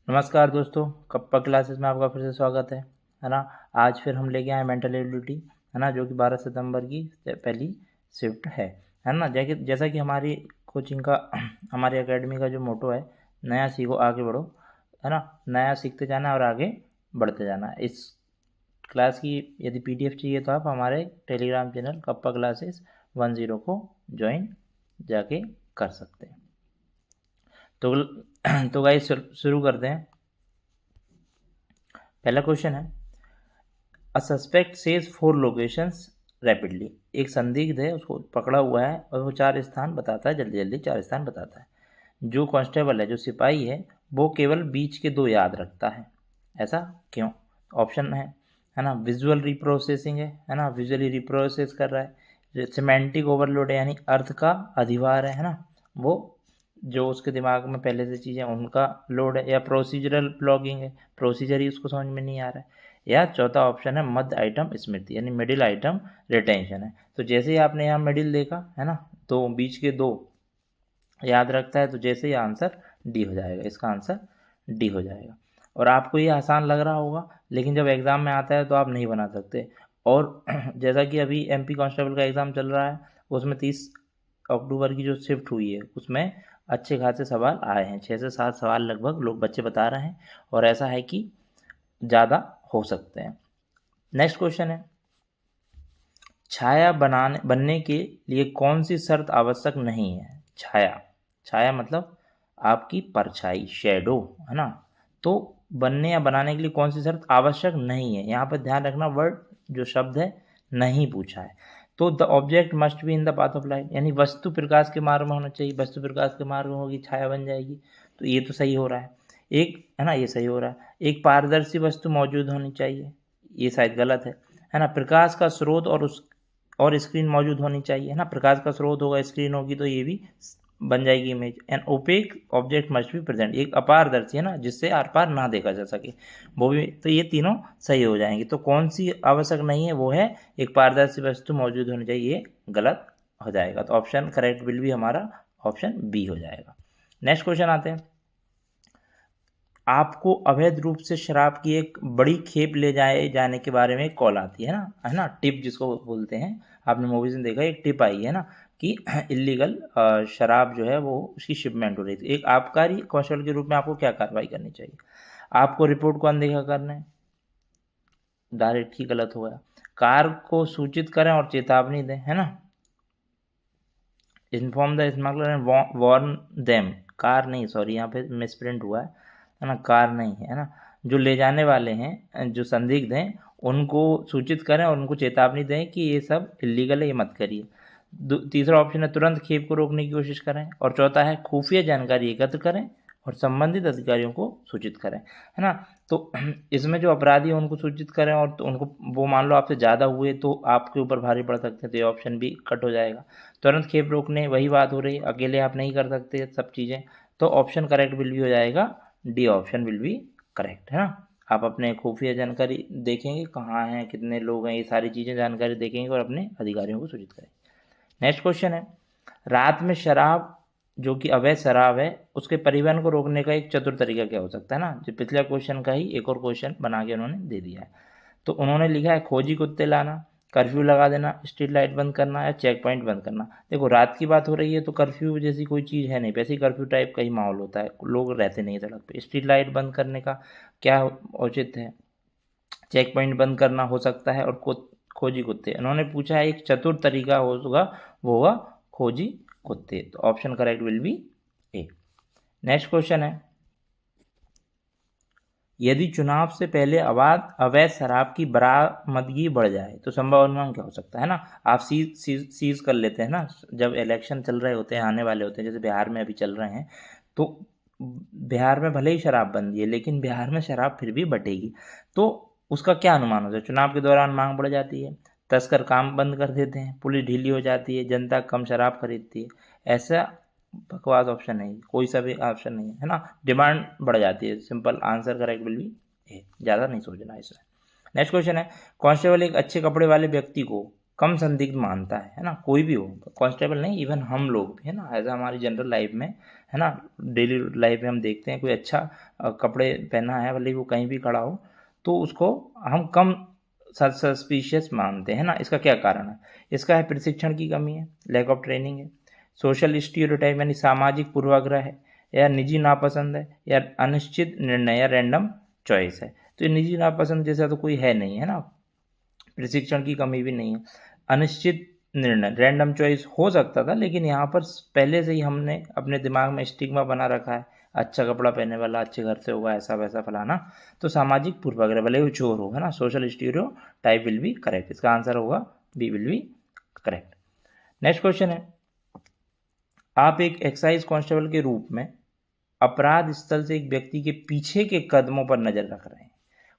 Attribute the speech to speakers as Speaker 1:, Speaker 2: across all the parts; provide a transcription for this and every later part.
Speaker 1: नमस्कार दोस्तों, kappa classes में आपका फिर से स्वागत है ना। आज फिर हम लेके आए मेंटल एबिलिटी, है ना, जो कि 12 सितंबर की पहली शिफ्ट है ना। जैसा कि हमारी कोचिंग का हमारी एकेडमी का जो मोटो है, नया सीखो आगे बढ़ो, है ना। नया सीखते जाना और आगे बढ़ते जाना। इस क्लास की यदि PDF चाहिए तो आप हमारे टेलीग्राम चैनल कप्पा क्लासेस 10 को ज्वाइन जाके कर सकते हैं। तो गाइस शुरू करते हैं। पहला क्वेश्चन है, अ सस्पेक्ट सेज 4 लोकेशंस रैपिडली। एक संदिग्ध है, उसको पकड़ा हुआ है और वो 4 स्थान बताता है, जल्दी जल्दी 4 स्थान बताता है। जो कांस्टेबल है, जो सिपाही है, वो केवल बीच के 2 याद रखता है। ऐसा क्यों? ऑप्शन है ना, विजुअल रिप्रोसेसिंग है ना, विजुअली रिप्रोसेस कर रहा है। सिमेंटिक ओवरलोड है, यानी अर्थ का अधिभार है ना, वो जो उसके दिमाग में पहले से चीज़ें उनका लोड है। या प्रोसीजरल ब्लॉगिंग है, प्रोसीजर ही उसको समझ में नहीं आ रहा है। या चौथा ऑप्शन है मध्य आइटम स्मृति, यानी मिडिल आइटम रिटेंशन है। तो जैसे ही आपने यहाँ मिडिल देखा है ना, तो बीच के 2 याद रखता है, तो जैसे ही आंसर डी हो जाएगा, इसका आंसर डी हो जाएगा। और आपको ये आसान लग रहा होगा, लेकिन जब एग्ज़ाम में आता है तो आप नहीं बना सकते। और जैसा कि अभी MP कांस्टेबल का एग्ज़ाम चल रहा है, उसमें 30 अक्टूबर की जो शिफ्ट हुई है, उसमें अच्छे खासे सवाल आए हैं। 6 से 7 सवाल लगभग लोग बच्चे बता रहे हैं, और ऐसा है कि ज़्यादा हो सकते हैं। नेक्स्ट क्वेश्चन है, छाया बनने के लिए कौन सी शर्त आवश्यक नहीं है? छाया मतलब आपकी परछाई, शेडो, है ना। तो बनने या बनाने के लिए कौन सी शर्त आवश्यक नहीं है? यहाँ पर ध्यान रखना, वर्ड जो शब्द है नहीं पूछा है। तो the object must be in the path of light, यानी वस्तु प्रकाश के मार्ग में होना चाहिए। वस्तु प्रकाश के मार्ग में होगी, छाया बन जाएगी। तो ये तो सही हो रहा है। एक है ना, ये सही हो रहा है। एक पारदर्शी वस्तु मौजूद होनी चाहिए, ये शायद गलत है ना। प्रकाश का स्रोत और स्क्रीन मौजूद होनी चाहिए, है ना। प्रकाश का स्रोत होगा, स्क्रीन होगी, तो ये भी बन जाएगी image. An opaque object must be present, एक अपारदर्शी, है ना, जिससे आर पार ना देखा जा सके, वो भी। तो ये तीनों सही हो जाएंगे। तो कौन सी आवश्यक नहीं है? वो है एक पारदर्शी वस्तु मौजूद होनी चाहिए, ये गलत हो जाएगा। तो ऑप्शन करेक्ट विल भी हमारा ऑप्शन बी हो जाएगा। नेक्स्ट क्वेश्चन आते हैं, आपको अवैध रूप से शराब की एक बड़ी खेप ले जाने के बारे में कॉल आती है ना, टिप जिसको बोलते हैं। आपने मूवीज में देखा, एक टिप आई है ना, कि इलीगल शराब जो है वो उसकी शिपमेंट हो रही थी। एक आबकारी कौशल के रूप में आपको क्या कार्रवाई करनी चाहिए? आपको रिपोर्ट को अनदेखा करना है, डायरेक्ट ही गलत हो गया। कार को सूचित करें और चेतावनी दें, है ना। Inform the smuggler and warn them, कार नहीं, सॉरी यहाँ पे मिसप्रिंट हुआ है ना, कार नहीं है ना। जो ले जाने वाले हैं, जो संदिग्ध हैं, उनको सूचित करें और उनको चेतावनी दें कि ये सब इलीगल है, ये मत करिए। तीसरा ऑप्शन है तुरंत खेप को रोकने की कोशिश करें। और चौथा है खुफिया जानकारी एकत्र करें और संबंधित अधिकारियों को सूचित करें, है ना। तो इसमें जो अपराधी हैं उनको सूचित करें, और तो उनको, वो मान लो आपसे ज़्यादा हुए तो आपके ऊपर भारी पड़ सकते हैं, तो ये ऑप्शन भी कट हो जाएगा। तुरंत खेप रोकने, वही बात हो रही है, अकेले आप नहीं कर सकते सब चीज़ें। तो ऑप्शन करेक्ट विल भी हो जाएगा, D option will be correct, है ना। आप अपने खुफिया जानकारी देखेंगे, कहाँ हैं, कितने लोग हैं, ये सारी चीज़ें जानकारी देखेंगे और अपने अधिकारियों को सूचित करेंगे। नेक्स्ट क्वेश्चन है, रात में शराब, जो कि अवैध शराब है, उसके परिवहन को रोकने का एक चतुर तरीका क्या हो सकता है ना। जो पिछले क्वेश्चन का ही एक और क्वेश्चन बना के उन्होंने दे दिया है। तो उन्होंने लिखा है खोजी कुत्ते लाना, कर्फ्यू लगा देना, स्ट्रीट लाइट बंद करना, या चेक पॉइंट बंद करना। देखो, रात की बात हो रही है तो कर्फ्यू जैसी कोई चीज़ है नहीं, वैसे ही कर्फ्यू टाइप का ही माहौल होता है, लोग रहते नहीं सड़क पे। स्ट्रीट लाइट बंद करने का क्या औचित है? चेक पॉइंट बंद करना हो सकता है, और खोजी कुत्ते, उन्होंने पूछा है एक चतुर तरीका होगा, वो होगा खोजी कुत्ते। तो option correct will be A. Next question है, यदि चुनाव से पहले अवैध शराब की बरामदगी बढ़ जाए तो संभव अनुमान क्या हो सकता है ना। आप सीज कर लेते हैं ना, जब इलेक्शन चल रहे होते हैं, आने वाले होते हैं, जैसे बिहार में अभी चल रहे हैं, तो बिहार में भले ही शराब बंदी है, लेकिन बिहार में शराब फिर भी बटेगी। तो उसका क्या अनुमान होता है? चुनाव के दौरान मांग बढ़ जाती है, तस्कर काम बंद कर देते हैं, पुलिस ढीली हो जाती है, जनता कम शराब खरीदती है। ऐसा बकवास ऑप्शन नहीं, कोई सा भी ऑप्शन नहीं है ना। डिमांड बढ़ जाती है, simple answer correct will be A. ज़्यादा नहीं सोचना इसमें। नेक्स्ट क्वेश्चन है, कांस्टेबल एक अच्छे कपड़े वाले व्यक्ति को कम संदिग्ध मानता है ना, कोई भी हो, कांस्टेबल नहीं, इवन हम लोग भी है ना, एज हमारी जनरल लाइफ में है ना, डेली लाइफ में हम देखते हैं कोई अच्छा कपड़े पहना है, भले वो कहीं भी खड़ा हो, तो उसको हम कम सस्पिशियस मानते हैं ना। इसका क्या कारण है? इसका है प्रशिक्षण की कमी है, लैक ऑफ ट्रेनिंग है, सोशल स्टीरियोटाइप यानी सामाजिक पूर्वाग्रह है, या निजी नापसंद है, या अनिश्चित निर्णय या रैंडम चॉइस है। तो ये निजी नापसंद जैसा तो कोई है नहीं है ना, प्रशिक्षण की कमी भी नहीं है, अनिश्चित निर्णय रैंडम चॉइस हो सकता था, लेकिन यहाँ पर पहले से ही हमने अपने दिमाग में स्टिग्मा बना रखा है, अच्छा कपड़ा पहनने वाला अच्छे घर से होगा, ऐसा वैसा फलाना। तो सामाजिक पूर्वाग्रह भले वो चोर हो है ना, social stereotype will be correct. इसका आंसर होगा B will be correct. Next question है, आप एक एक्साइज कांस्टेबल के रूप में अपराध स्थल से एक व्यक्ति के पीछे के कदमों पर नजर रख रहे हैं।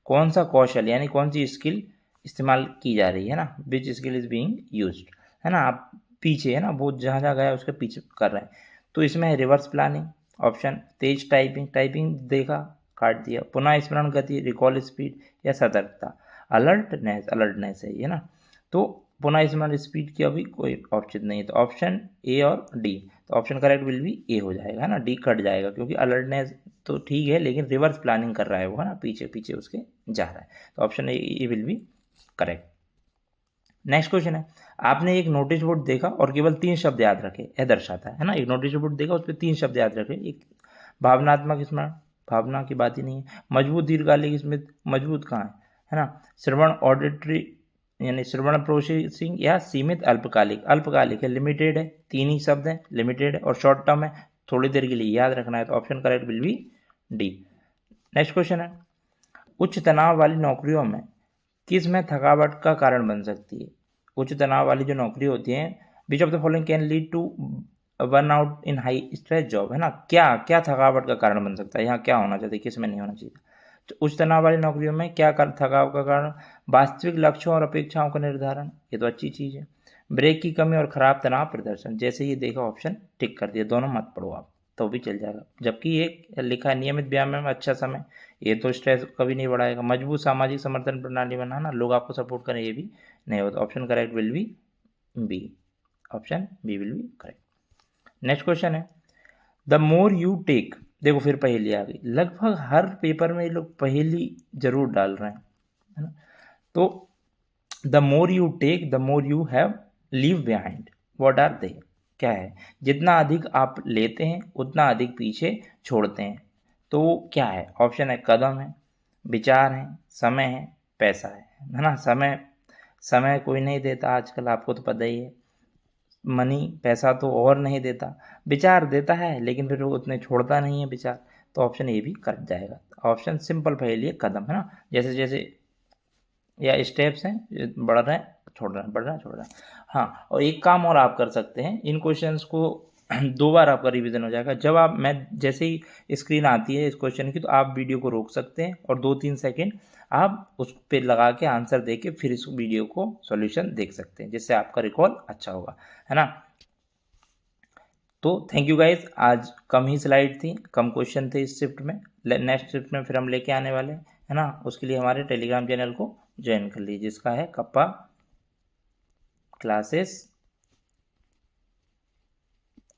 Speaker 1: कौन सा कौशल यानी कौन सी स्किल इस्तेमाल की जा रही है ना, विच स्किल इज बीइंग यूज्ड है ना, आप पीछे है ना, वो जहाँ जहाँ गया उसके पीछे कर रहे हैं। तो इसमें है रिवर्स प्लानिंग, ऑप्शन तेज टाइपिंग, टाइपिंग देखा काट दिया, पुनः स्मरण गति, रिकॉल स्पीड, या सतर्कता, अलर्टनेस है ये ना। तो पुनः स्मरण स्पीड की अभी कोई ऑप्शन नहीं है, तो ऑप्शन ए और डी, तो ऑप्शन करेक्ट विल बी ए हो जाएगा है ना, डी कट जाएगा, क्योंकि अलर्टनेस तो ठीक है लेकिन रिवर्स प्लानिंग कर रहा है वो है ना, पीछे पीछे उसके जा रहा है, तो option A will be correct. Next question है, आपने एक नोटिस बोर्ड देखा और केवल 3 शब्द याद रखे, यह दर्शाता है ना, एक नोटिस बोर्ड देखा उस पर 3 शब्द याद रखे, एक भावनात्मक स्मरण, भावना की बात ही नहीं है, मजबूत दीर्घकालिक स्मृति, मजबूत कहाँ है ना, श्रवण ऑडिटरी यानी श्रवण प्रोसेसिंग, या सीमित अल्पकालिक, अल्पकालिक है लिमिटेड है, 3 ही शब्द हैं, लिमिटेड है और शॉर्ट टर्म है, थोड़ी देर के लिए याद रखना है, तो option correct will B D. Next question है, उच्च तनाव वाली नौकरियों में किस में थकावट का कारण बन सकती है? उच्च तनाव वाली जो नौकरी होती है, which of the following can lead to burn out in high stress job है ना, क्या क्या थकावट का कारण बन सकता है, यहाँ क्या होना चाहिए, किस में नहीं होना चाहिए। तो उच्च तनाव वाली नौकरियों में क्या थकाव का कारण, वास्तविक लक्ष्यों और अपेक्षाओं का निर्धारण, ये तो अच्छी चीज़ है, ब्रेक की कमी और खराब तनाव प्रदर्शन, जैसे ये देखा ऑप्शन टिक कर दिया, दोनों मत पढ़ो आप तो भी चल जाएगा। जबकि एक लिखा है नियमित व्यायाम में अच्छा समय, ये तो स्ट्रेस कभी नहीं बढ़ाएगा, मजबूत सामाजिक समर्थन प्रणाली बनाना, लोग आपको सपोर्ट करें, ये भी नहीं होता, option correct will be B, option B will be correct. Next question है, द मोर यू टेक, देखो फिर पहेली आ गई, लगभग हर पेपर में ये लोग पहेली जरूर डाल रहे हैं है ना। तो the more you take the more you have leave behind, what are they, क्या है, जितना अधिक आप लेते हैं उतना अधिक पीछे छोड़ते हैं, तो क्या है, ऑप्शन है कदम है, विचार है, समय है, पैसा है ना। समय समय कोई नहीं देता आजकल, आपको तो पता ही है, मनी पैसा तो और नहीं देता, विचार देता है लेकिन फिर वो उतने छोड़ता नहीं है विचार, तो ऑप्शन ए भी कट जाएगा, ऑप्शन सिंपल पहेली है कदम है ना, जैसे जैसे या स्टेप्स हैं, बढ़ रहे हैं छोड़ रहे हैं, बढ़ रहे हैं छोड़ रहे हैं। हाँ, और एक काम और आप कर सकते हैं, इन क्वेश्चंस को 2 बार आपका रिवीजन हो जाएगा, जब आप मैं जैसे ही स्क्रीन आती है इस क्वेश्चन की, तो आप वीडियो को रोक सकते हैं और 2-3 सेकेंड आप उस पर लगा के आंसर दे के फिर इस वीडियो को सॉल्यूशन देख सकते हैं, जिससे आपका रिकॉल अच्छा होगा है ना। तो थैंक यू गाइज, आज कम ही स्लाइड थी, कम क्वेश्चन थे इस शिफ्ट में, नेक्स्ट शिफ्ट में फिर हम लेके आने वाले हैं है ना। उसके लिए हमारे टेलीग्राम चैनल को ज्वाइन कर लीजिए, जिसका है कप्पा क्लासेस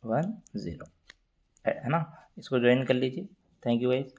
Speaker 1: 10 है ना, इसको ज्वाइन कर लीजिए। Thank you guys.